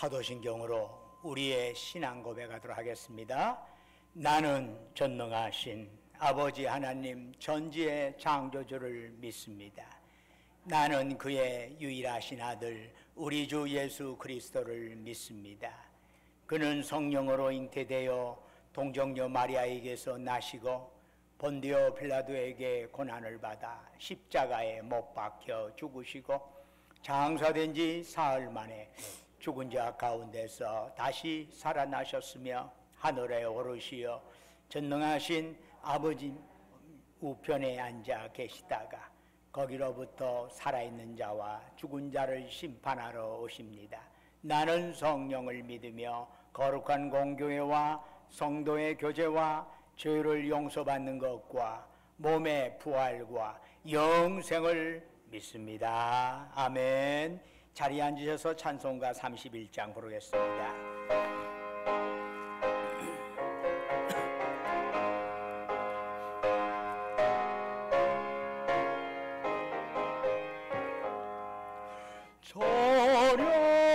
사도신경으로 우리의 신앙 고백하도록 하겠습니다. 나는 전능하신 아버지 하나님 전지의 창조주를 믿습니다. 나는 그의 유일하신 아들 우리 주 예수 그리스도를 믿습니다. 그는 성령으로 잉태되어 동정녀 마리아에게서 나시고 본디오 빌라도에게 고난을 받아 십자가에 못 박혀 죽으시고 장사된 지 사흘 만에 죽은 자 가운데서 다시 살아나셨으며 하늘에 오르시어 전능하신 아버지 우편에 앉아 계시다가 거기로부터 살아있는 자와 죽은 자를 심판하러 오십니다. 나는 성령을 믿으며 거룩한 공교회와 성도의 교제와 죄를 용서받는 것과 몸의 부활과 영생을 믿습니다. 아멘. 자리에 앉으셔서 찬송가 31장 부르겠습니다.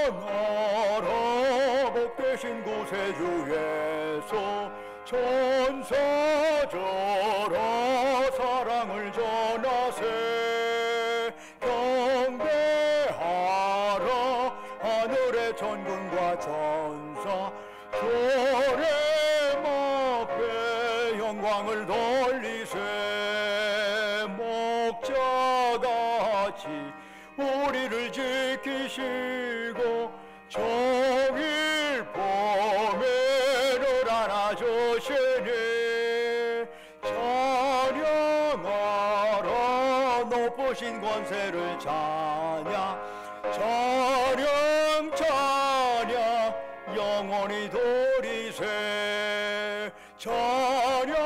찬양하라 복되신 구세주예수 천사절하 사랑을 전하세 경배하라 하늘의 천군과 천사 소렘 앞에 영광을 돌리세 목자같이 우리를 지키시고 정일 범에를 안아주시니 찬양하라 높으신 권세를 찬양 찬양 찬양 영원히 도리세 찬양하라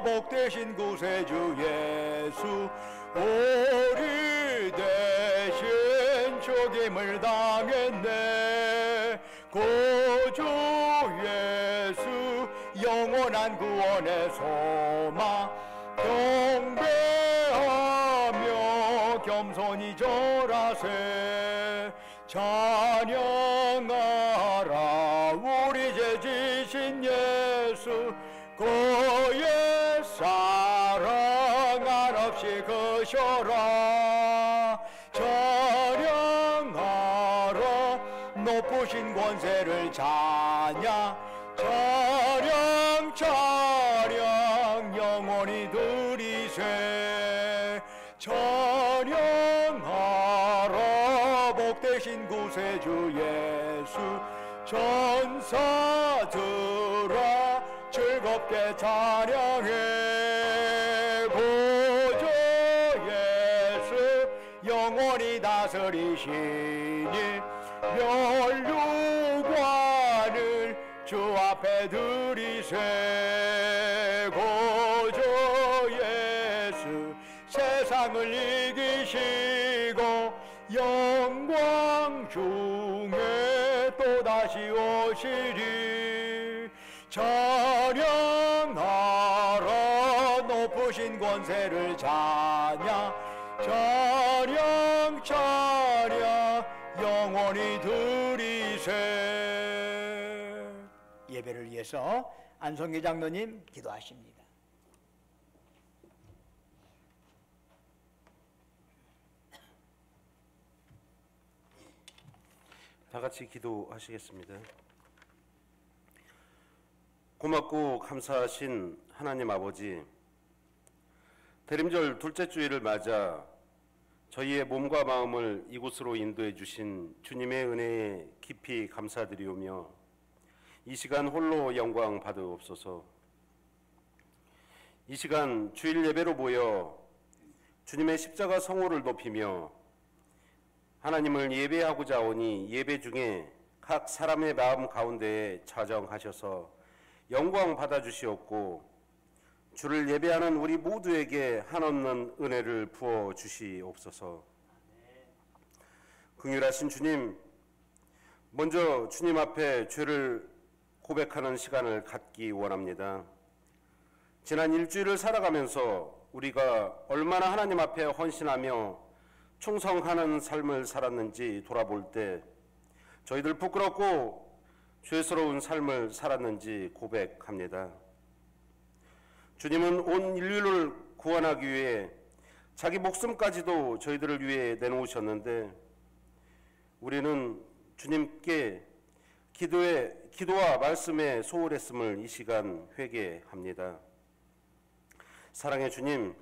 복되신 구세주 예수 우리 대신 죽임을 당했네 구주 예수 영원한 구원의 소망 경배하며 겸손히 절하세 찬양하라 우리 죄 지신 예수 그의 사랑 한없이 크셔라 찬양하라 높으신 권세를 찬양 찬양 찬양 영원히 드리세 찬양하라 복되신 구세주 예수 천사들아 즐겁게 찬양해 구주 예수 영원히 다스리시니 멸류관을 주 앞에 드리세 구주 예수 세상을 이기시고 영광 중에 또다시 오시리 찬양하라 높으신 권세를 찬양 찬양 찬양 영원히 드리세. 예배를 위해서 안성기 장로님 기도하십니다. 다 같이 기도하시겠습니다. 고맙고 감사하신 하나님 아버지, 대림절 둘째 주일을 맞아 저희의 몸과 마음을 이곳으로 인도해 주신 주님의 은혜에 깊이 감사드리오며 이 시간 홀로 영광 받으옵소서. 이 시간 주일 예배로 모여 주님의 십자가 성호를 높이며 하나님을 예배하고자 오니 예배 중에 각 사람의 마음 가운데에 자정하셔서 영광 받아주시옵고 주를 예배하는 우리 모두에게 한없는 은혜를 부어 주시옵소서. 긍휼하신 주님, 먼저 주님 앞에 죄를 고백하는 시간을 갖기 원합니다. 지난 일주일을 살아가면서 우리가 얼마나 하나님 앞에 헌신하며 충성하는 삶을 살았는지 돌아볼 때 저희들 부끄럽고 죄스러운 삶을 살았는지 고백합니다. 주님은 온 인류를 구원하기 위해 자기 목숨까지도 저희들을 위해 내놓으셨는데 우리는 주님께 기도와 말씀에 소홀했음을 이 시간 회개합니다. 사랑의 주님,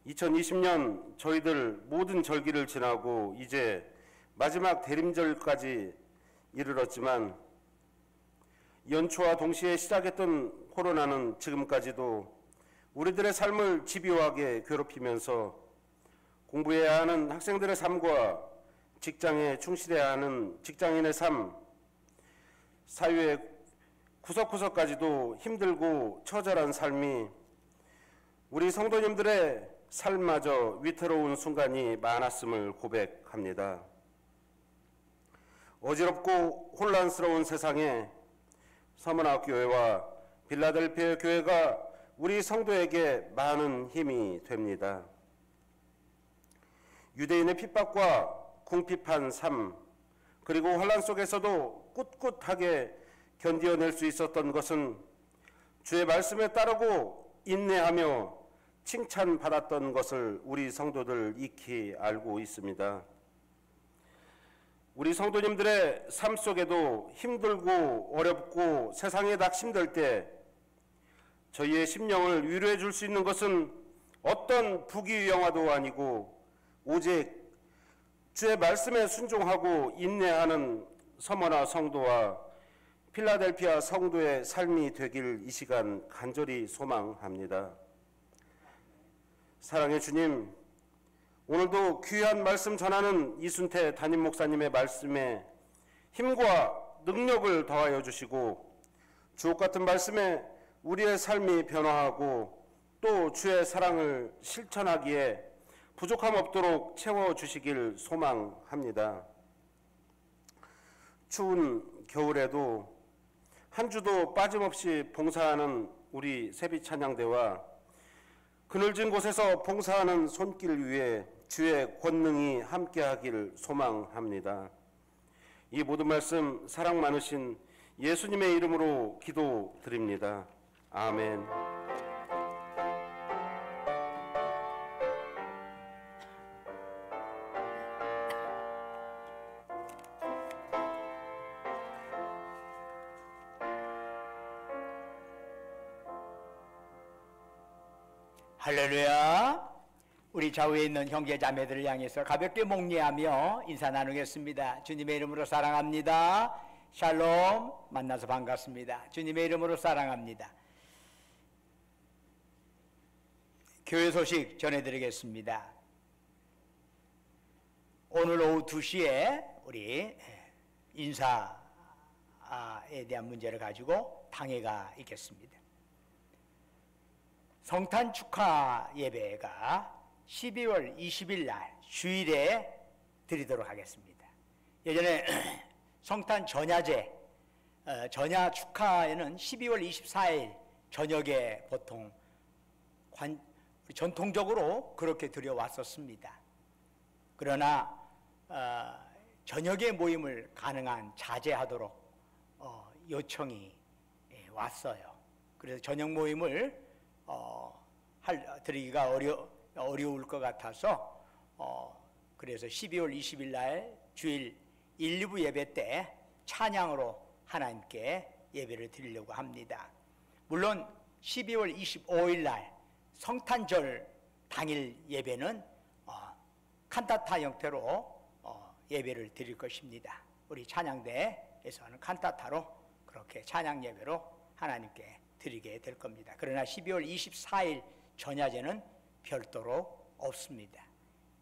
2020년 저희들 모든 절기를 지나고 이제 마지막 대림절까지 이르렀지만 연초와 동시에 시작했던 코로나는 지금까지도 우리들의 삶을 집요하게 괴롭히면서 공부해야 하는 학생들의 삶과 직장에 충실해야 하는 직장인의 삶, 사회의 구석구석까지도 힘들고 처절한 삶이 우리 성도님들의 삶마저 위태로운 순간이 많았음을 고백합니다. 어지럽고 혼란스러운 세상에 서머나 교회와 빌라델피아 교회가 우리 성도에게 많은 힘이 됩니다. 유대인의 핍박과 궁핍한 삶, 그리고 환란 속에서도 꿋꿋하게 견디어낼 수 있었던 것은 주의 말씀에 따르고 인내하며 칭찬받았던 것을 우리 성도들 익히 알고 있습니다. 우리 성도님들의 삶 속에도 힘들고 어렵고 세상에 낙심될 때 저희의 심령을 위로해 줄 수 있는 것은 어떤 부귀영화도 아니고 오직 주의 말씀에 순종하고 인내하는 서머나 성도와 필라델피아 성도의 삶이 되길 이 시간 간절히 소망합니다. 사랑의 주님, 오늘도 귀한 말씀 전하는 이순태 담임 목사님의 말씀에 힘과 능력을 더하여 주시고 주옥 같은 말씀에 우리의 삶이 변화하고 또 주의 사랑을 실천하기에 부족함 없도록 채워주시길 소망합니다. 추운 겨울에도 한 주도 빠짐없이 봉사하는 우리 세비찬양대와 그늘진 곳에서 봉사하는 손길 위에 주의 권능이 함께하기를 소망합니다. 이 모든 말씀 사랑 많으신 예수님의 이름으로 기도드립니다. 아멘. 할렐루야. 우리 좌우에 있는 형제 자매들을 향해서 가볍게 목례하며 인사 나누겠습니다. 주님의 이름으로 사랑합니다. 샬롬. 만나서 반갑습니다. 주님의 이름으로 사랑합니다. 교회 소식 전해드리겠습니다. 오늘 오후 2시에 우리 인사에 대한 문제를 가지고 당회가 있겠습니다. 성탄 축하 예배가 12월 20일 날 주일에 드리도록 하겠습니다. 예전에 성탄 전야제, 전야 축하에는 12월 24일 저녁에 보통 전통적으로 그렇게 드려왔었습니다. 그러나 저녁에 모임을 가능한 자제하도록 요청이 왔어요. 그래서 저녁 모임을 드리기가 어려울 것 같아서 그래서 12월 20일 날 주일 1, 2부 예배 때 찬양으로 하나님께 예배를 드리려고 합니다. 물론 12월 25일 날 성탄절 당일 예배는 칸타타 형태로 예배를 드릴 것입니다. 우리 찬양대에서 하는 칸타타로 그렇게 찬양 예배로 하나님께 드리게 될 겁니다. 그러나 12월 24일 전야제는 별도로 없습니다.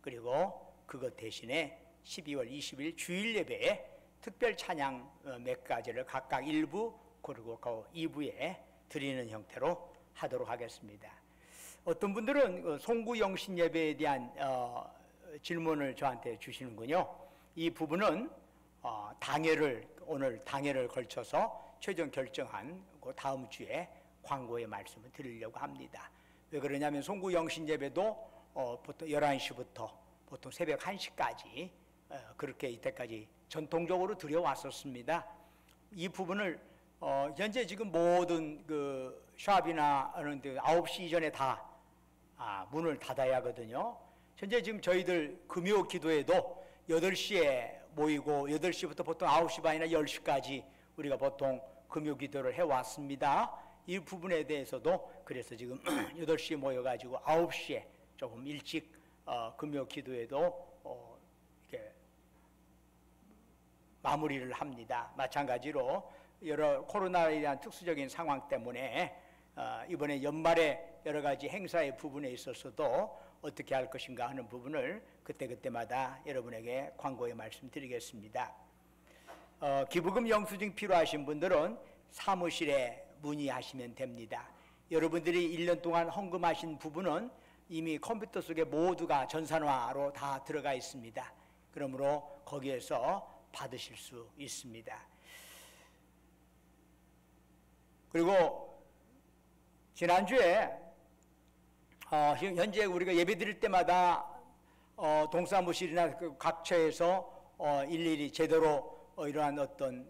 그리고 그것 대신에 12월 20일 주일 예배에 특별 찬양 몇 가지를 각각 1부 그리고 그 2부에 드리는 형태로 하도록 하겠습니다. 어떤 분들은 송구영신 예배에 대한 질문을 저한테 주시는군요. 이 부분은 오늘 당회를 걸쳐서 최종 결정한 그 다음 주에 광고의 말씀을 드리려고 합니다. 왜 그러냐면 송구영신 예배도 보통 11시부터 보통 새벽 1시까지 그렇게 이때까지 전통적으로 드려왔었습니다. 이 부분을 현재 지금 모든 그 샵이나 하는 데 9시 이전에 다 문을 닫아야 하거든요. 현재 지금 저희들 금요 기도에도 8시에 모이고 8시부터 보통 9시 반이나 10시까지 우리가 보통 금요 기도를 해왔습니다. 이 부분에 대해서도 그래서 지금 8시에 모여가지고 9시에 조금 일찍 금요 기도에도 이렇게 마무리를 합니다. 마찬가지로 여러 코로나에 대한 특수적인 상황 때문에 이번에 연말에 여러 가지 행사의 부분에 있어서도 어떻게 할 것인가 하는 부분을 그때그때마다 여러분에게 광고에 말씀드리겠습니다. 기부금 영수증 필요하신 분들은 사무실에 문의하시면 됩니다. 여러분들이 1년 동안 헌금하신 부분은 이미 컴퓨터 속에 모두가 전산화로 다 들어가 있습니다. 그러므로 거기에서 받으실 수 있습니다. 그리고 지난주에 현재 우리가 예배드릴 때마다 동사무실이나 그 각처에서 일일이 제대로 이러한 어떤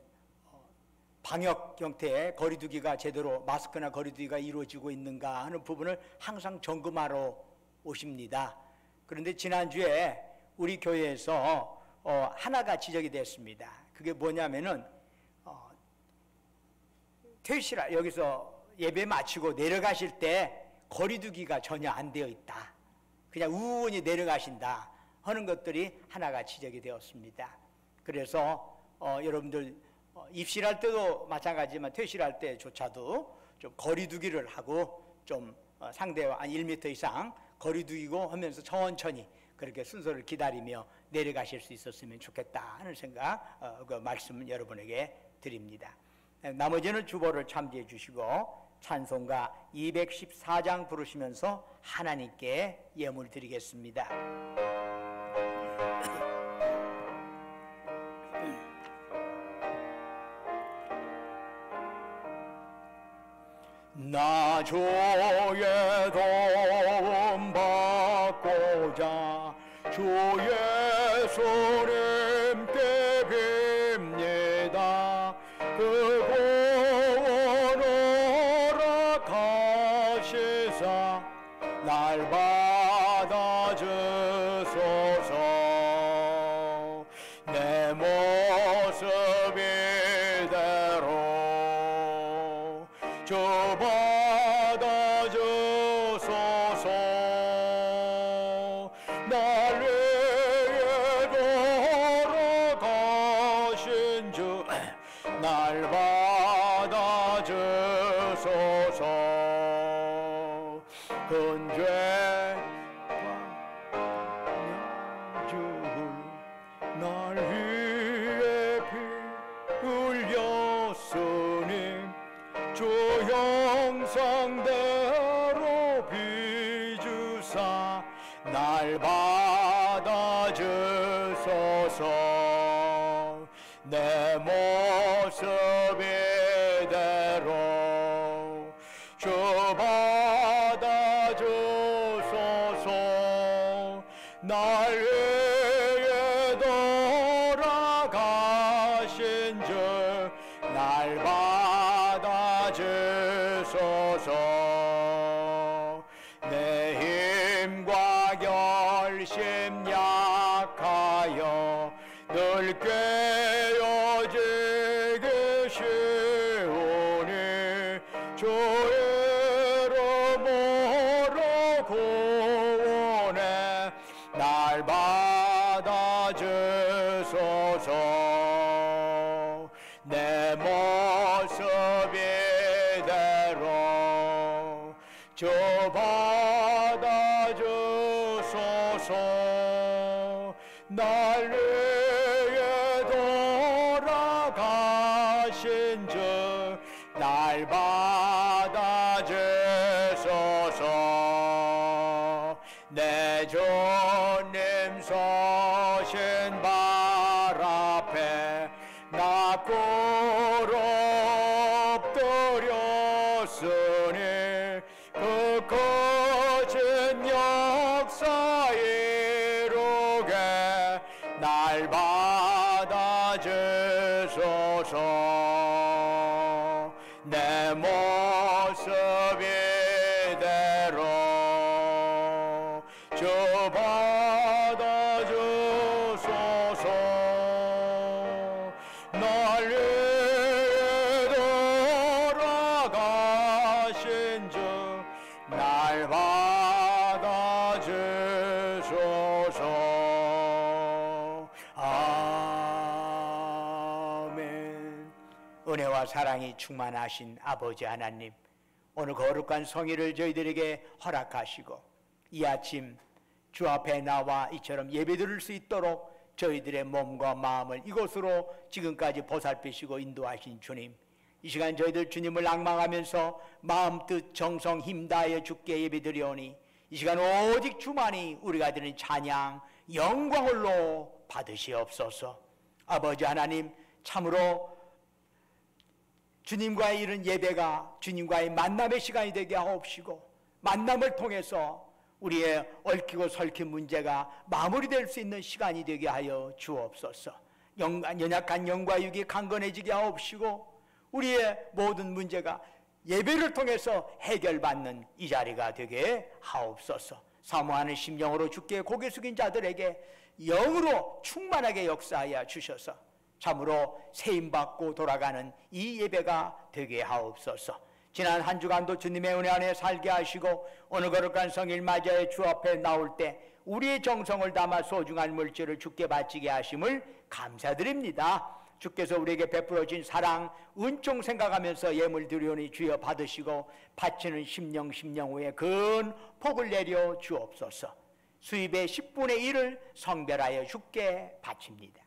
방역 형태의 거리두기가 제대로 마스크나 거리두기가 이루어지고 있는가 하는 부분을 항상 점검하러 오십니다. 그런데 지난주에 우리 교회에서 하나가 지적이 됐습니다. 그게 뭐냐면은 퇴실할 여기서 예배 마치고 내려가실 때 거리두기가 전혀 안 되어 있다. 그냥 우은히 내려가신다 하는 것들이 하나가 지적이 되었습니다. 그래서 여러분들 입실할 때도 마찬가지지만 퇴실할 때조차도 좀 거리두기를 하고 좀 상대와 한 1m 이상 거리두기고 하면서 천천히 그렇게 순서를 기다리며 내려가실 수 있었으면 좋겠다 하는 생각, 그 말씀을 여러분에게 드립니다. 나머지는 주보를 참조해 주시고 찬송가 214장 부르시면서 하나님께 예물 드리겠습니다. 나 주의 도움 받고자 주 예수님께 빕니다. 그 구원 허락하시사 날 받아주소서. 내 모습 이대로 주 받아주소서. 날 위해 돌아가신 주 날 받아주소서. 근죄 주를 날 위해 피 흘렸으니 주 형상대로 비주사 날 받아주소서. 내 모습 이대로 주 받아주소서. 날 위해 돌아가신 주 날 받아주소서. 내 힘과 결심 약하여 늘 깨어지기 쉬우니 주 이름으로 구원해 날 받아주소서. 내 모습 이대로 주 받아주소서. 날 위해 돌아가신 주 날 받아주소서. 내 주님 서신 발 앞에 나 꿇어 엎드렸으니 그 거친 역사 이루어 날 받아주소서. 내 모습 이대로 주 받아주소서. 날 위해 돌아가신 주 날 받아주소서. 아멘. 은혜와 사랑이 충만하신 아버지 하나님, 오늘 거룩한 성의를 저희들에게 허락하시고 이 아침 주 앞에 나와 이처럼 예배드릴 수 있도록 저희들의 몸과 마음을 이곳으로 지금까지 보살피시고 인도하신 주님, 이 시간 저희들 주님을 앙망하면서 마음 뜻 정성 힘 다하여 주께 예배드리오니 이 시간 오직 주만이 우리가 드리는 찬양 영광을로 받으시옵소서. 아버지 하나님, 참으로 주님과의 이런 예배가 주님과의 만남의 시간이 되게 하옵시고, 만남을 통해서 우리의 얽히고 설킨 문제가 마무리될 수 있는 시간이 되게 하여 주옵소서. 연약한 영과 육이 강건해지게 하옵시고, 우리의 모든 문제가 예배를 통해서 해결받는 이 자리가 되게 하옵소서. 사모하는 심령으로 주께 고개 숙인 자들에게 영으로 충만하게 역사하여 주셔서 참으로 세임받고 돌아가는 이 예배가 되게 하옵소서. 지난 한 주간도 주님의 은혜 안에 살게 하시고 오늘 거룩한 성일 맞이하여 주 앞에 나올 때 우리의 정성을 담아 소중한 물질을 주께 바치게 하심을 감사드립니다. 주께서 우리에게 베풀어진 사랑, 은총 생각하면서 예물 드리오니 주여 받으시고 바치는 심령 후에 큰 복을 내려 주옵소서. 수입의 10분의 1을 성별하여 주께 바칩니다.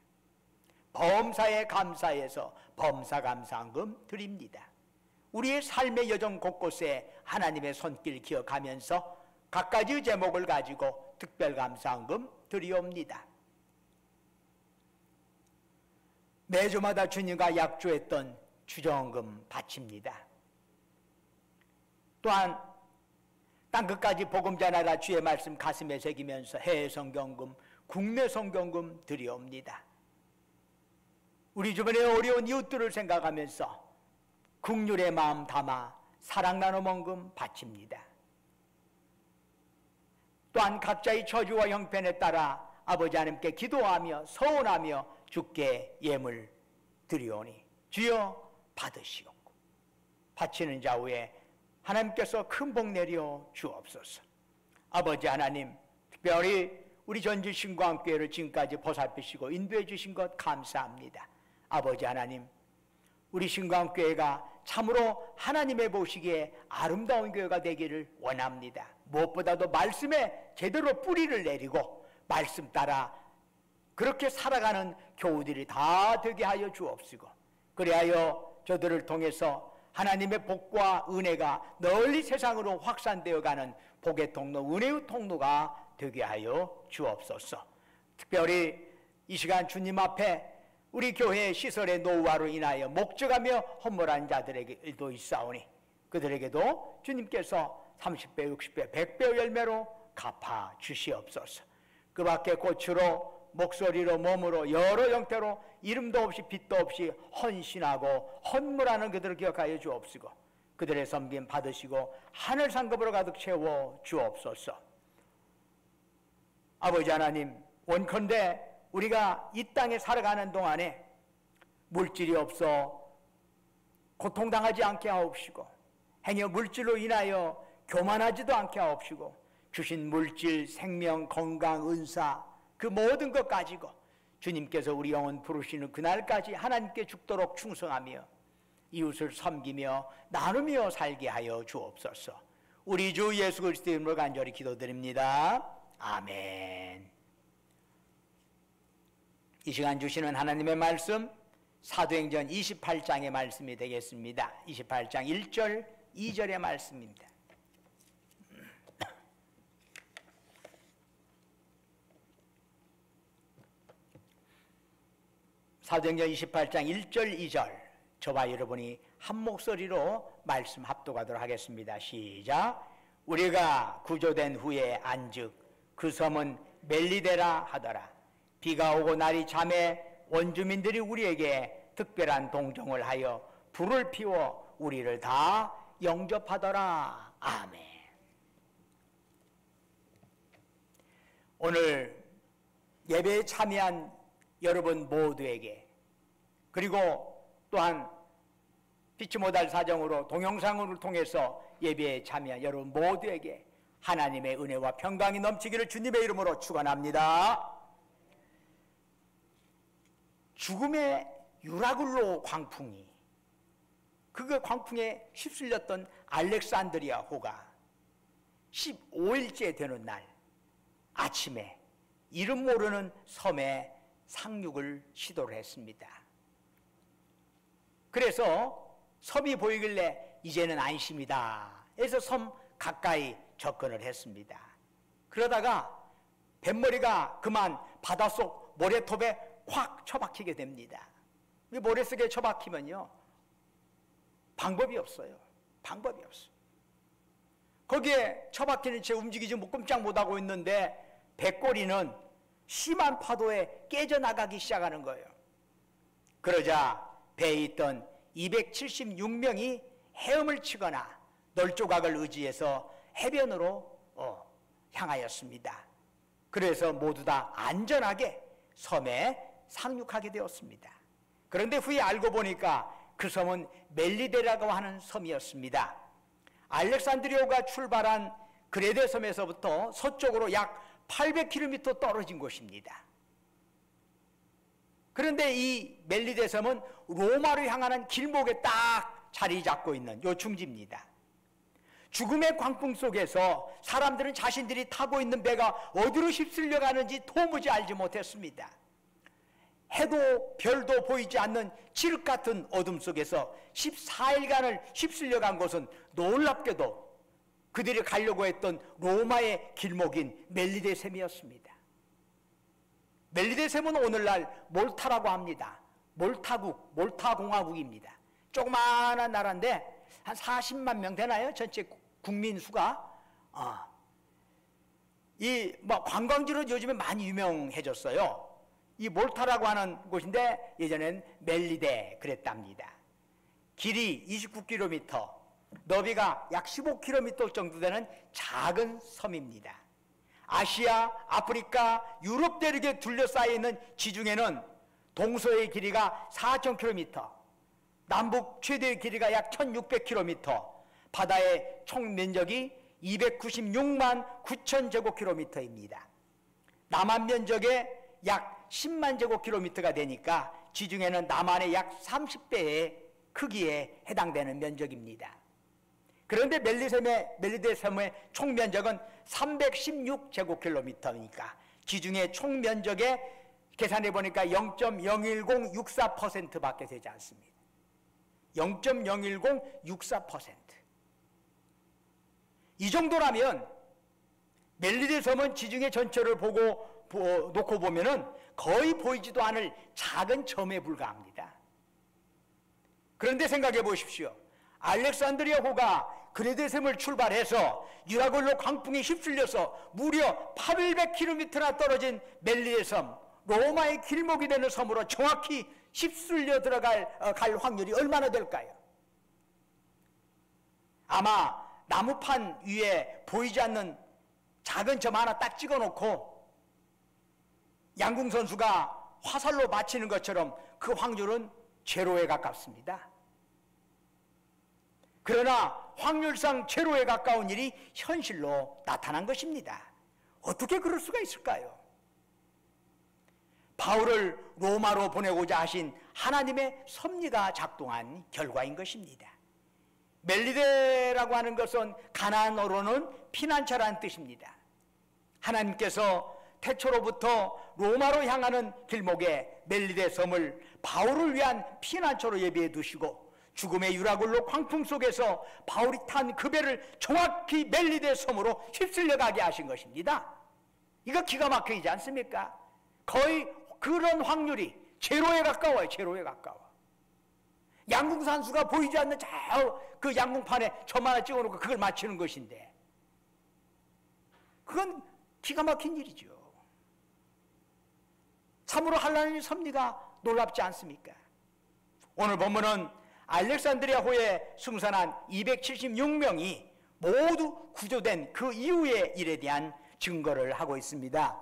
범사에 감사해서 범사감사한금 드립니다. 우리의 삶의 여정 곳곳에 하나님의 손길 기억하면서 각가지 제목을 가지고 특별감사한금 드리옵니다. 매주마다 주님과 약조했던 주정금 바칩니다. 또한 땅끝까지 복음 전하라 주의 말씀 가슴에 새기면서 해외 성경금, 국내 성경금 드리옵니다. 우리 주변의 어려운 이웃들을 생각하면서 긍휼의 마음 담아 사랑 나눔 헌금 바칩니다. 또한 각자의 처지와 형편에 따라 아버지 하나님께 기도하며 서원하며 주께 예물 드리오니 주여 받으시옵고 바치는 자후에 하나님께서 큰 복 내려 주옵소서. 아버지 하나님, 특별히 우리 전주신광교회를 지금까지 보살피시고 인도해 주신 것 감사합니다. 아버지 하나님, 우리 신광교회가 참으로 하나님의 보시기에 아름다운 교회가 되기를 원합니다. 무엇보다도 말씀에 제대로 뿌리를 내리고 말씀 따라 그렇게 살아가는 교우들이 다 되게 하여 주옵시고, 그리하여 저들을 통해서 하나님의 복과 은혜가 널리 세상으로 확산되어 가는 복의 통로, 은혜의 통로가 되게 하여 주옵소서. 특별히 이 시간 주님 앞에 우리 교회 시설의 노후화로 인하여 목적하며 헌물한 자들에게도 있사오니 그들에게도 주님께서 30배, 60배, 100배 열매로 갚아 주시옵소서. 그 밖에 꽃으로, 목소리로, 몸으로, 여러 형태로 이름도 없이 빛도 없이 헌신하고 헌물하는 그들을 기억하여 주옵시고 그들의 섬김 받으시고 하늘 상급으로 가득 채워 주옵소서. 아버지 하나님, 원컨대 우리가 이 땅에 살아가는 동안에 물질이 없어 고통당하지 않게 하옵시고 행여 물질로 인하여 교만하지도 않게 하옵시고 주신 물질, 생명, 건강, 은사 그 모든 것 가지고 주님께서 우리 영혼 부르시는 그날까지 하나님께 죽도록 충성하며 이웃을 섬기며 나누며 살게 하여 주옵소서. 우리 주 예수 그리스도의 이름으로 간절히 기도드립니다. 아멘. 이 시간 주시는 하나님의 말씀 사도행전 28장의 말씀이 되겠습니다. 28장 1절 2절의 말씀입니다. 사도행전 28장 1절 2절 저와 여러분이 한 목소리로 말씀 합독하도록 하겠습니다. 시작. 우리가 구조된 후에 안즉 그 섬은 멜리데라 하더라. 비가 오고 날이 잠에 원주민들이 우리에게 특별한 동정을 하여 불을 피워 우리를 다 영접하더라. 아멘. 오늘 예배에 참여한 여러분 모두에게, 그리고 또한 피치 못할 사정으로 동영상을 통해서 예배에 참여한 여러분 모두에게 하나님의 은혜와 평강이 넘치기를 주님의 이름으로 축원합니다. 죽음의 유라굴로 광풍이, 그 광풍에 휩쓸렸던 알렉산드리아 호가 15일째 되는 날 아침에 이름 모르는 섬에 상륙을 시도를 했습니다. 그래서 섬이 보이길래 이제는 안심이다 해서 섬 가까이 접근을 했습니다. 그러다가 뱃머리가 그만 바닷속 모래톱에 확 처박히게 됩니다. 모래 속에 처박히면요 방법이 없어요. 방법이 없어요. 거기에 처박히는 채 움직이지 꼼짝 못하고 있는데 배꼬리는 심한 파도에 깨져나가기 시작하는 거예요. 그러자 배에 있던 276명이 헤엄을 치거나 널조각을 의지해서 해변으로 향하였습니다. 그래서 모두 다 안전하게 섬에 상륙하게 되었습니다. 그런데 후에 알고 보니까 그 섬은 멜리데라고 하는 섬이었습니다. 알렉산드리아가 출발한 그레데 섬에서부터 서쪽으로 약 800km 떨어진 곳입니다. 그런데 이 멜리데 섬은 로마로 향하는 길목에 딱 자리 잡고 있는 요 중지입니다. 죽음의 광풍 속에서 사람들은 자신들이 타고 있는 배가 어디로 휩쓸려 가는지 도무지 알지 못했습니다. 해도 별도 보이지 않는 칠흑 같은 어둠 속에서 14일간을 휩쓸려 간 곳은 놀랍게도 그들이 가려고 했던 로마의 길목인 멜리데 섬이었습니다. 멜리데 섬은 오늘날 몰타라고 합니다. 몰타국, 몰타공화국입니다. 조그마한 나라인데 한 40만 명 되나요? 전체 국민 수가. 관광지로 요즘에 많이 유명해졌어요. 이 몰타라고 하는 곳인데 예전엔 멜리데 그랬답니다. 길이 29km, 너비가 약 15km 정도 되는 작은 섬입니다. 아시아, 아프리카, 유럽 대륙에 둘러싸여 있는 지중해는 동서의 길이가 4,000km, 남북 최대의 길이가 약 1,600km, 바다의 총 면적이 296만 9천 제곱킬로미터입니다. 남한 면적의 약 10만 제곱킬로미터가 되니까 지중해는 남한의 약 30배의 크기에 해당되는 면적입니다. 그런데 멜리데 섬의 총 면적은 316제곱킬로미터니까 지중해 총 면적의 계산해 보니까 0.01064%밖에 되지 않습니다. 0.01064%. 이 정도라면 멜리데 섬은 지중해 전체를 놓고 보면은 거의 보이지도 않을 작은 점에 불과합니다. 그런데 생각해 보십시오. 알렉산드리아 호가 그레데 섬을 출발해서 유라굴로 광풍에 휩쓸려서 무려 800km나 떨어진 멜리데 섬, 로마의 길목이 되는 섬으로 정확히 휩쓸려 갈 확률이 얼마나 될까요? 아마 나무판 위에 보이지 않는 작은 점 하나 딱 찍어놓고 양궁 선수가 화살로 맞히는 것처럼 그 확률은 제로에 가깝습니다. 그러나 확률상 제로에 가까운 일이 현실로 나타난 것입니다. 어떻게 그럴 수가 있을까요? 바울을 로마로 보내고자 하신 하나님의 섭리가 작동한 결과인 것입니다. 멜리데라고 하는 것은 가나안어로는 피난처라는 뜻입니다. 하나님께서 태초로부터 로마로 향하는 길목에 멜리데 섬을 바울을 위한 피난처로 예비해 두시고 죽음의 유라굴로 광풍 속에서 바울이 탄 그 배를 정확히 멜리데 섬으로 휩쓸려 가게 하신 것입니다. 이거 기가 막히지 않습니까? 거의 그런 확률이 제로에 가까워요. 제로에 가까워. 양궁 선수가 보이지 않는 그 양궁판에 점 하나 찍어놓고 그걸 맞추는 것인데 그건 기가 막힌 일이죠. 참으로 한란이 섭리가 놀랍지 않습니까? 오늘 본문은 알렉산드리아호에 승선한 276명이 모두 구조된 그 이후의 일에 대한 증거를 하고 있습니다.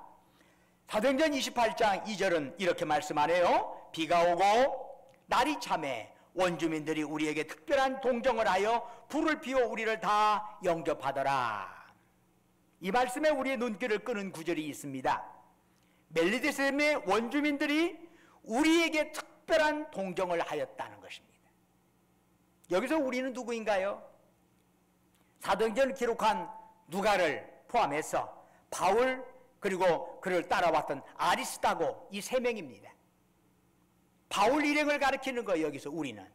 사도행전 28장 2절은 이렇게 말씀하네요. 비가 오고 날이 참해 원주민들이 우리에게 특별한 동정을 하여 불을 피워 우리를 다 영접하더라. 이 말씀에 우리의 눈길을 끄는 구절이 있습니다. 멜리데셈의 원주민들이 우리에게 특별한 동정을 하였다는 것입니다. 여기서 우리는 누구인가요? 사도행전을 기록한 누가를 포함해서 바울 그리고 그를 따라왔던 아리스다고 이 세 명입니다. 바울 일행을 가리키는 거예요. 여기서 우리는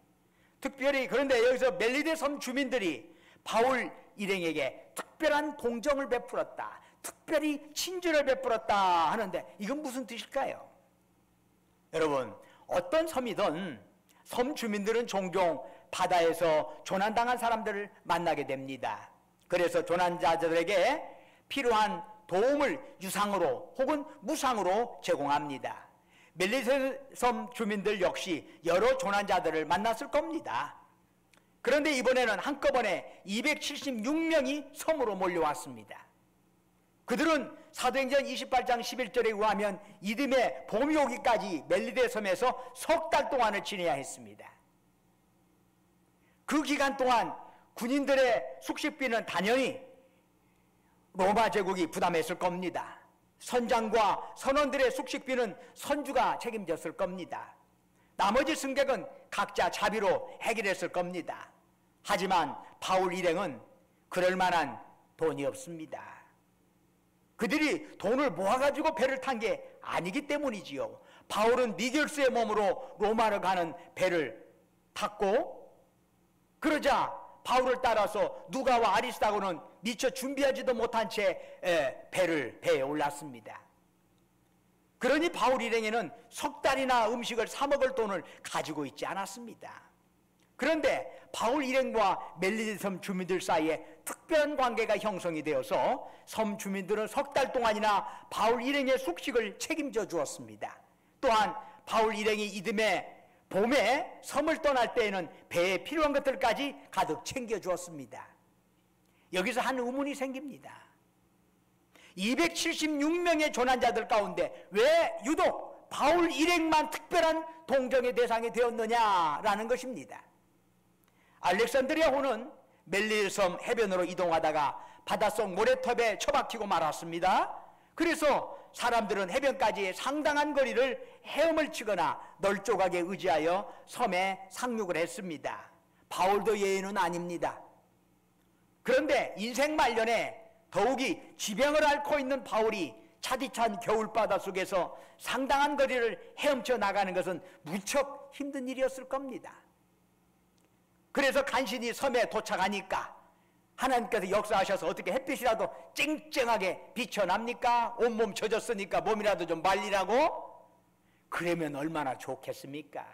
특별히. 그런데 여기서 멜리데 섬 주민들이 바울 일행에게 특별한 동정을 베풀었다, 특별히 친절을 베풀었다 하는데 이건 무슨 뜻일까요? 여러분, 어떤 섬이든 섬 주민들은 종종 바다에서 조난당한 사람들을 만나게 됩니다. 그래서 조난자들에게 필요한 도움을 유상으로 혹은 무상으로 제공합니다. 멜리데 섬 주민들 역시 여러 조난자들을 만났을 겁니다. 그런데 이번에는 한꺼번에 276명이 섬으로 몰려왔습니다. 그들은 사도행전 28장 11절에 의하면 이듬해 봄이 오기까지 멜리데 섬에서 석 달 동안을 지내야 했습니다. 그 기간 동안 군인들의 숙식비는 당연히 로마 제국이 부담했을 겁니다. 선장과 선원들의 숙식비는 선주가 책임졌을 겁니다. 나머지 승객은 각자 자비로 해결했을 겁니다. 하지만 바울 일행은 그럴 만한 돈이 없습니다. 그들이 돈을 모아가지고 배를 탄 게 아니기 때문이지요. 바울은 미결수의 몸으로 로마로 가는 배를 탔고, 그러자 바울을 따라서 누가와 아리스다고는 미처 준비하지도 못한 채 배에 올랐습니다. 그러니 바울 일행에는 석 달이나 음식을 사 먹을 돈을 가지고 있지 않았습니다. 그런데 바울 일행과 멜리데 섬 주민들 사이에 특별한 관계가 형성이 되어서 섬 주민들은 석 달 동안이나 바울 일행의 숙식을 책임져 주었습니다. 또한 바울 일행이 이듬해 봄에 섬을 떠날 때에는 배에 필요한 것들까지 가득 챙겨 주었습니다. 여기서 한 의문이 생깁니다. 276명의 조난자들 가운데 왜 유독 바울 일행만 특별한 동정의 대상이 되었느냐라는 것입니다. 알렉산드리아호는 멜리데 섬 해변으로 이동하다가 바닷속 모래톱에 처박히고 말았습니다. 그래서 사람들은 해변까지 상당한 거리를 헤엄을 치거나 널조각에 의지하여 섬에 상륙을 했습니다. 바울도 예외는 아닙니다. 그런데 인생 말년에 더욱이 지병을 앓고 있는 바울이 차디찬 겨울바다 속에서 상당한 거리를 헤엄쳐 나가는 것은 무척 힘든 일이었을 겁니다. 그래서 간신히 섬에 도착하니까 하나님께서 역사하셔서 어떻게 햇빛이라도 쨍쨍하게 비춰납니까? 온몸 젖었으니까 몸이라도 좀 말리라고? 그러면 얼마나 좋겠습니까?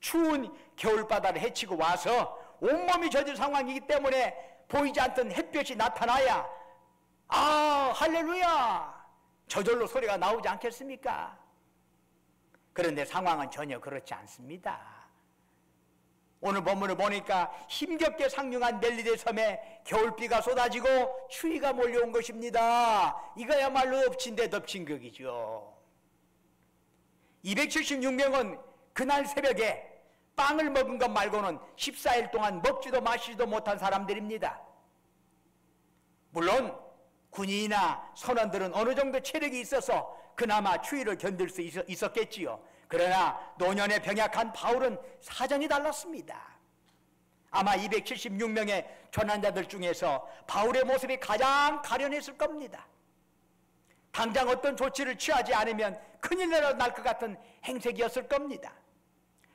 추운 겨울바다를 헤치고 와서 온몸이 젖은 상황이기 때문에 보이지 않던 햇볕이 나타나야 아 할렐루야 저절로 소리가 나오지 않겠습니까? 그런데 상황은 전혀 그렇지 않습니다. 오늘 본문을 보니까 힘겹게 상륙한 멜리데 섬에 겨울비가 쏟아지고 추위가 몰려온 것입니다. 이거야말로 엎친 데 덮친 격이죠. 276명은 그날 새벽에 빵을 먹은 것 말고는 14일 동안 먹지도 마시지도 못한 사람들입니다. 물론 군인이나 선원들은 어느 정도 체력이 있어서 그나마 추위를 견딜 수 있었겠지요. 그러나 노년에 병약한 바울은 사정이 달랐습니다. 아마 276명의 조난자들 중에서 바울의 모습이 가장 가련했을 겁니다. 당장 어떤 조치를 취하지 않으면 큰일 날 것 같은 행색이었을 겁니다.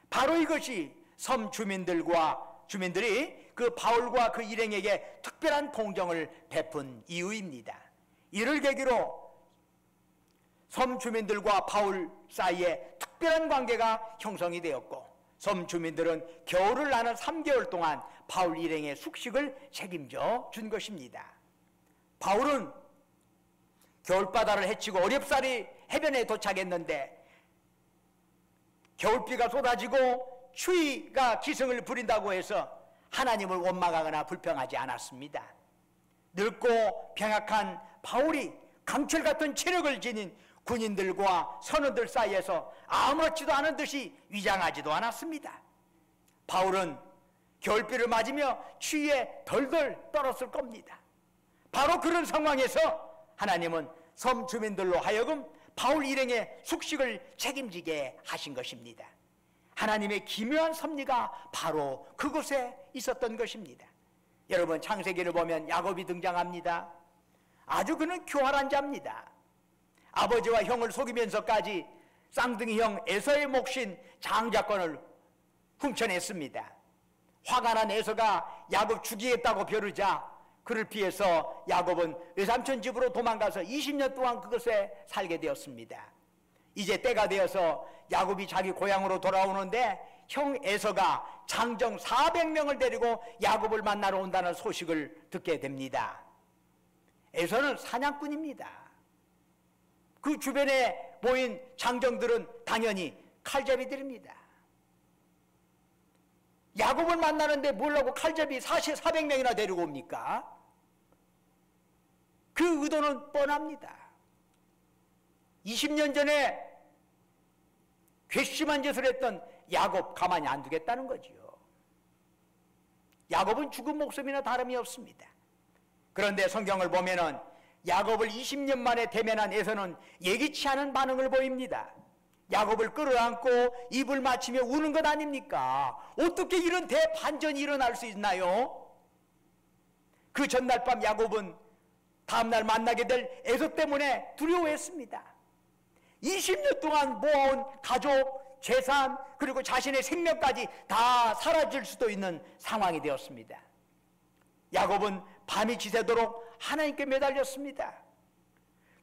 바로 이것이 섬 주민들이 그 바울과 그 일행에게 특별한 동정을 베푼 이유입니다. 이를 계기로 섬 주민들과 바울 사이에 특별한 관계가 형성이 되었고, 섬 주민들은 겨울을 나는 3개월 동안 바울 일행의 숙식을 책임져 준 것입니다. 바울은 겨울바다를 헤치고 어렵사리 해변에 도착했는데 겨울비가 쏟아지고 추위가 기승을 부린다고 해서 하나님을 원망하거나 불평하지 않았습니다. 늙고 병약한 바울이 강철 같은 체력을 지닌 군인들과 선원들 사이에서 아무렇지도 않은 듯이 위장하지도 않았습니다. 바울은 겨울비를 맞으며 추위에 덜덜 떨었을 겁니다. 바로 그런 상황에서 하나님은 섬 주민들로 하여금 바울 일행의 숙식을 책임지게 하신 것입니다. 하나님의 기묘한 섭리가 바로 그곳에 있었던 것입니다. 여러분, 창세기를 보면 야곱이 등장합니다. 아주 그는 교활한 자입니다. 아버지와 형을 속이면서까지 쌍둥이 형 에서의 몫인 장자권을 훔쳐냈습니다. 화가 난 에서가 야곱 죽이겠다고 벼르자 그를 피해서 야곱은 외삼촌 집으로 도망가서 20년 동안 그것에 살게 되었습니다. 이제 때가 되어서 야곱이 자기 고향으로 돌아오는데 형 에서가 장정 400명을 데리고 야곱을 만나러 온다는 소식을 듣게 됩니다. 에서는 사냥꾼입니다. 그 주변에 모인 장정들은 당연히 칼잡이들입니다. 야곱을 만나는데 뭐라고 칼잡이 400명이나 데리고 옵니까? 그 의도는 뻔합니다. 20년 전에 괘씸한 짓을 했던 야곱 가만히 안 두겠다는 거지요. 야곱은 죽은 목숨이나 다름이 없습니다. 그런데 성경을 보면은 야곱을 20년 만에 대면한 에서는 예기치 않은 반응을 보입니다. 야곱을 끌어안고 입을 맞추며 우는 것 아닙니까? 어떻게 이런 대반전이 일어날 수 있나요? 그 전날 밤 야곱은 다음날 만나게 될 에서 때문에 두려워했습니다. 20년 동안 모아온 가족, 재산, 그리고 자신의 생명까지 다 사라질 수도 있는 상황이 되었습니다. 야곱은 밤이 지새도록 하나님께 매달렸습니다.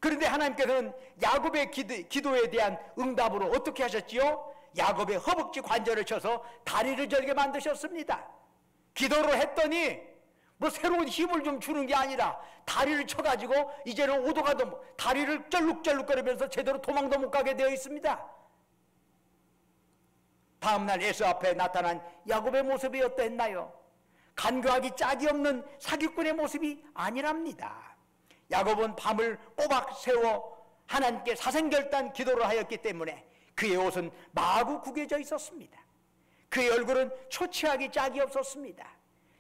그런데 하나님께서는 야곱의 기도에 대한 응답으로 어떻게 하셨지요? 야곱의 허벅지 관절을 쳐서 다리를 절게 만드셨습니다. 기도를 했더니 뭐 새로운 힘을 좀 주는 게 아니라 다리를 쳐가지고 이제는 오도가도 다리를 쩔룩쩔룩거리면서 제대로 도망도 못 가게 되어 있습니다. 다음날 에서 앞에 나타난 야곱의 모습이 어떠했나요? 간교하기 짝이 없는 사기꾼의 모습이 아니랍니다. 야곱은 밤을 꼬박 세워 하나님께 사생결단 기도를 하였기 때문에 그의 옷은 마구 구겨져 있었습니다. 그의 얼굴은 초췌하기 짝이 없었습니다.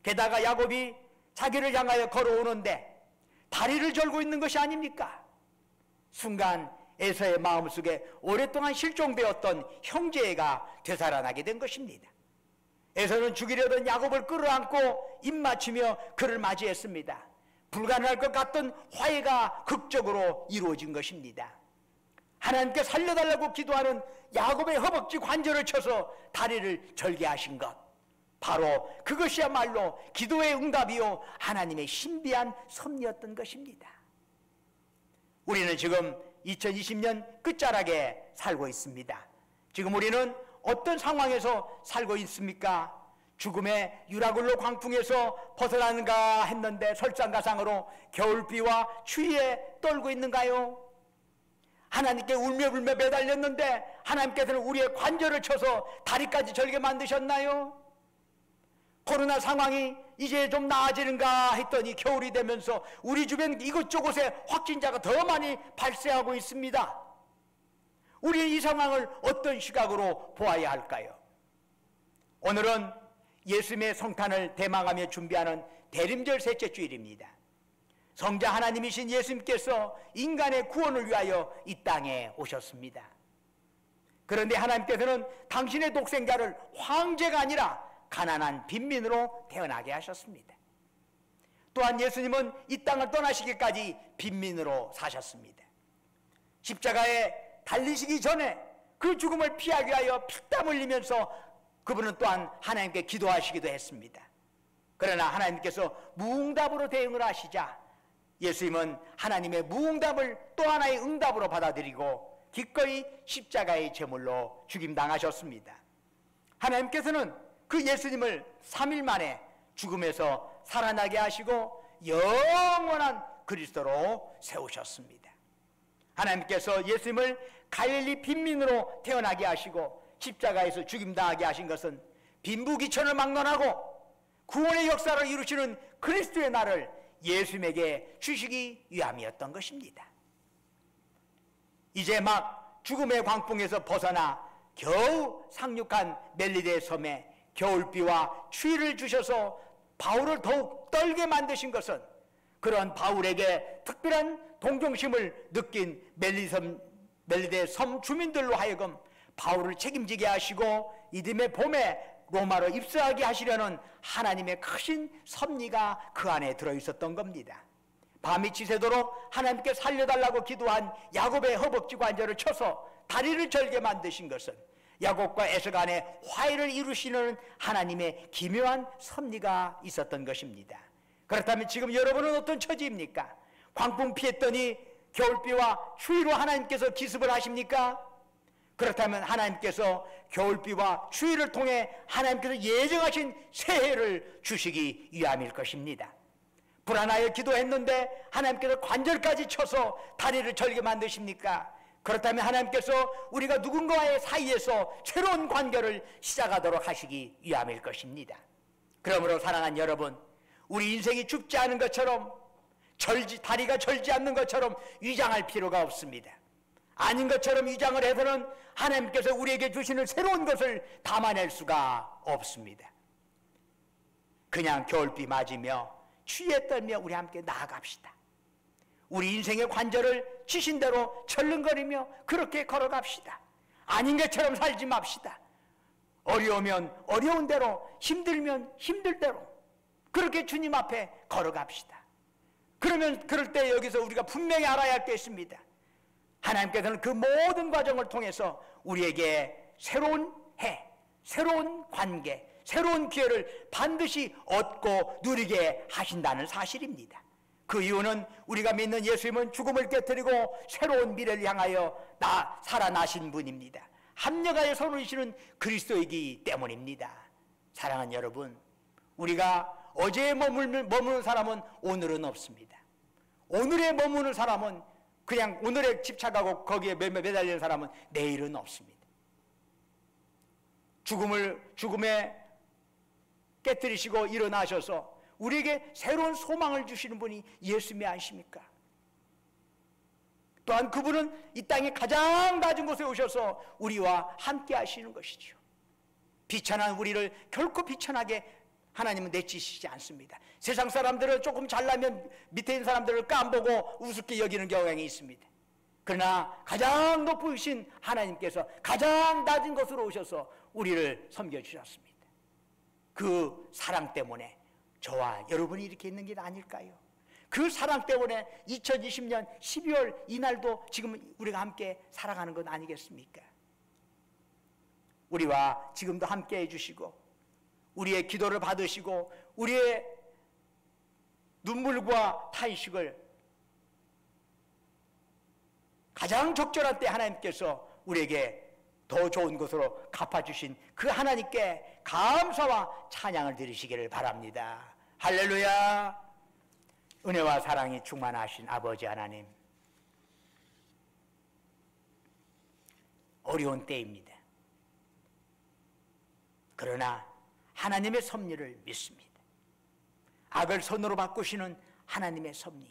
게다가 야곱이 자기를 향하여 걸어오는데 다리를 절고 있는 것이 아닙니까? 순간 에서의 마음속에 오랫동안 실종되었던 형제애가 되살아나게 된 것입니다. 에서는 죽이려던 야곱을 끌어안고 입맞추며 그를 맞이했습니다. 불가능할 것 같던 화해가 극적으로 이루어진 것입니다. 하나님께 살려달라고 기도하는 야곱의 허벅지 관절을 쳐서 다리를 절게 하신 것, 바로 그것이야말로 기도의 응답이요 하나님의 신비한 섭리였던 것입니다. 우리는 지금 2020년 끝자락에 살고 있습니다. 지금 우리는 어떤 상황에서 살고 있습니까? 죽음의 유라굴로 광풍에서 벗어나는가 했는데 설상가상으로 겨울비와 추위에 떨고 있는가요? 하나님께 울며불며 매달렸는데 하나님께서는 우리의 관절을 쳐서 다리까지 절게 만드셨나요? 코로나 상황이 이제 좀 나아지는가 했더니 겨울이 되면서 우리 주변 이곳저곳에 확진자가 더 많이 발생하고 있습니다. 우리는 이 상황을 어떤 시각으로 보아야 할까요? 오늘은 예수님의 성탄을 대망하며 준비하는 대림절 셋째 주일입니다. 성자 하나님이신 예수님께서 인간의 구원을 위하여 이 땅에 오셨습니다. 그런데 하나님께서는 당신의 독생자를 황제가 아니라 가난한 빈민으로 태어나게 하셨습니다. 또한 예수님은 이 땅을 떠나시기까지 빈민으로 사셨습니다. 십자가에 달리시기 전에 그 죽음을 피하기 위하여 피땀 흘리면서 그분은 또한 하나님께 기도하시기도 했습니다. 그러나 하나님께서 무응답으로 대응을 하시자 예수님은 하나님의 무응답을 또 하나의 응답으로 받아들이고 기꺼이 십자가의 제물로 죽임당하셨습니다. 하나님께서는 그 예수님을 3일 만에 죽음에서 살아나게 하시고 영원한 그리스도로 세우셨습니다. 하나님께서 예수님을 갈릴리 빈민으로 태어나게 하시고 십자가에서 죽임당하게 하신 것은 빈부귀천을 막론하고 구원의 역사를 이루시는 그리스도의 날을 예수님에게 주시기 위함이었던 것입니다. 이제 막 죽음의 광풍에서 벗어나 겨우 상륙한 멜리데 섬에 겨울비와 추위를 주셔서 바울을 더욱 떨게 만드신 것은 그런 바울에게 특별한 동정심을 느낀 멜리데 섬 주민들로 하여금 바울을 책임지게 하시고 이듬해 봄에 로마로 입성하게 하시려는 하나님의 크신 섭리가 그 안에 들어있었던 겁니다. 밤이 지새도록 하나님께 살려달라고 기도한 야곱의 허벅지 관절을 쳐서 다리를 절게 만드신 것은 야곱과 에서 간의 화해를 이루시는 하나님의 기묘한 섭리가 있었던 것입니다. 그렇다면 지금 여러분은 어떤 처지입니까? 광풍 피했더니 겨울비와 추위로 하나님께서 기습을 하십니까? 그렇다면 하나님께서 겨울비와 추위를 통해 하나님께서 예정하신 새해를 주시기 위함일 것입니다. 불안하여 기도했는데 하나님께서 관절까지 쳐서 다리를 절게 만드십니까? 그렇다면 하나님께서 우리가 누군가와의 사이에서 새로운 관계를 시작하도록 하시기 위함일 것입니다. 그러므로 사랑하는 여러분, 우리 인생이 춥지 않은 것처럼 다리가 절지 않는 것처럼 위장할 필요가 없습니다. 아닌 것처럼 위장을 해서는 하나님께서 우리에게 주시는 새로운 것을 담아낼 수가 없습니다. 그냥 겨울비 맞으며 추위에 떨며 우리 함께 나아갑시다. 우리 인생의 관절을 치신 대로 철렁거리며 그렇게 걸어갑시다. 아닌 것처럼 살지 맙시다. 어려우면 어려운 대로, 힘들면 힘들 대로 그렇게 주님 앞에 걸어갑시다. 그러면 그럴 때 여기서 우리가 분명히 알아야 할 게 있습니다. 하나님께서는 그 모든 과정을 통해서 우리에게 새로운 해, 새로운 관계, 새로운 기회를 반드시 얻고 누리게 하신다는 사실입니다. 그 이유는 우리가 믿는 예수님은 죽음을 깨뜨리고 새로운 미래를 향하여 살아나신 분입니다. 합력하여 서로이시는 그리스도이기 때문입니다. 사랑하는 여러분, 우리가 어제에 머무는 사람은 오늘은 없습니다. 오늘에 머무는 사람은 그냥 오늘에 집착하고 거기에 매달리는 사람은 내일은 없습니다. 죽음에 깨뜨리시고 일어나셔서 우리에게 새로운 소망을 주시는 분이 예수님이 아니십니까? 또한 그분은 이 땅의 가장 낮은 곳에 오셔서 우리와 함께 하시는 것이죠. 비천한 우리를 결코 비천하게 하나님은 내치시지 않습니다. 세상 사람들은 조금 잘나면 밑에 있는 사람들을 깜보고 우습게 여기는 경향이 있습니다. 그러나 가장 높으신 하나님께서 가장 낮은 곳으로 오셔서 우리를 섬겨주셨습니다. 그 사랑 때문에 저와 여러분이 이렇게 있는 게 아닐까요? 그 사랑 때문에 2020년 12월 이날도 지금 우리가 함께 살아가는 것 아니겠습니까? 우리와 지금도 함께 해주시고 우리의 기도를 받으시고 우리의 눈물과 탄식을 가장 적절한 때 하나님께서 우리에게 더 좋은 것으로 갚아주신 그 하나님께 감사와 찬양을 드리시기를 바랍니다. 할렐루야. 은혜와 사랑이 충만하신 아버지 하나님, 어려운 때입니다. 그러나 하나님의 섭리를 믿습니다. 악을 선으로 바꾸시는 하나님의 섭리,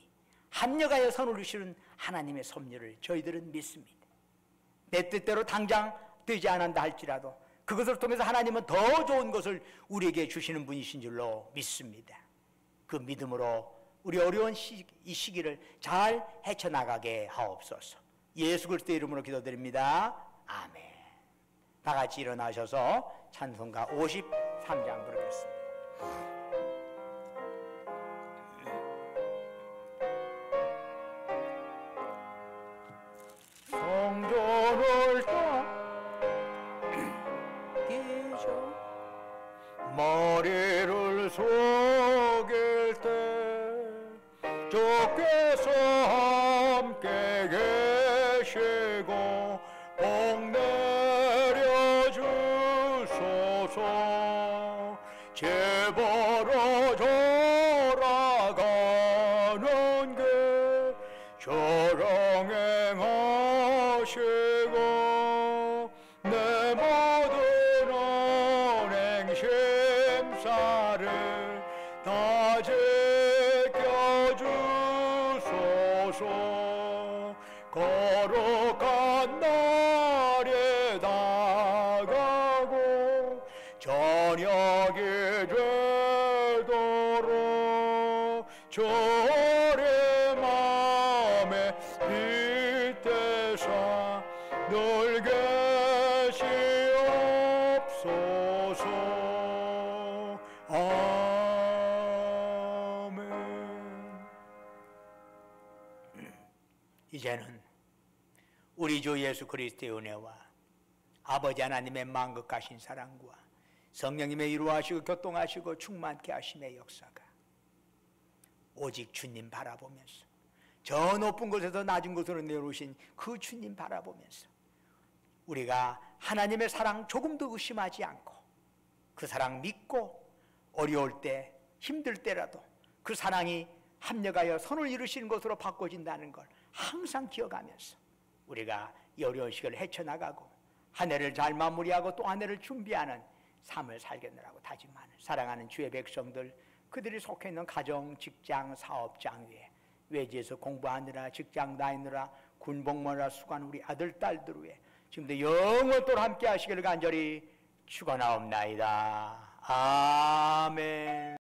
합력하여 선을 이루시는 하나님의 섭리를 저희들은 믿습니다. 내 뜻대로 당장 되지 않는다 할지라도 그것을 통해서 하나님은 더 좋은 것을 우리에게 주시는 분이신 줄로 믿습니다. 그 믿음으로 우리 어려운 이 시기를 잘 헤쳐나가게 하옵소서. 예수 그리스도의 이름으로 기도드립니다. 아멘. 다 같이 일어나셔서 찬송가 53장 부르겠습니다. 성전을 계셔 머리를 숙일 때 주께서 함께 계시고 복 내려 주소서. 제보로 돌아가는 게 저랑 행하시고 내 심사를 다 지켜주소서. 거룩한 날에 다가고 저녁이 되도록 주의 맘에 빗대사 늘 계시옵소서. 아멘. 이제는 우리 주 예수 그리스도의 은혜와 아버지 하나님의 만극하신 사랑과 성령님의 이루하시고 교통하시고 충만케 하심의 역사가 오직 주님 바라보면서 저 높은 곳에서 낮은 곳으로 내려오신 그 주님 바라보면서 우리가 하나님의 사랑 조금도 의심하지 않고 그 사랑 믿고 어려울 때 힘들 때라도 그 사랑이 합력하여 선을 이루시는 것으로 바꿔진다는 걸 항상 기억하면서 우리가 이 어려운 시기를 헤쳐나가고 한 해를 잘 마무리하고 또 한 해를 준비하는 삶을 살겠느라고 다짐하는 사랑하는 주의 백성들, 그들이 속해 있는 가정, 직장, 사업, 장외, 외지에서 공부하느라 직장 다니느라 군복무하느라 수고하는 우리 아들, 딸들 위해 지금도 영원토록 함께 하시기를 간절히 축원하옵나이다. 아멘.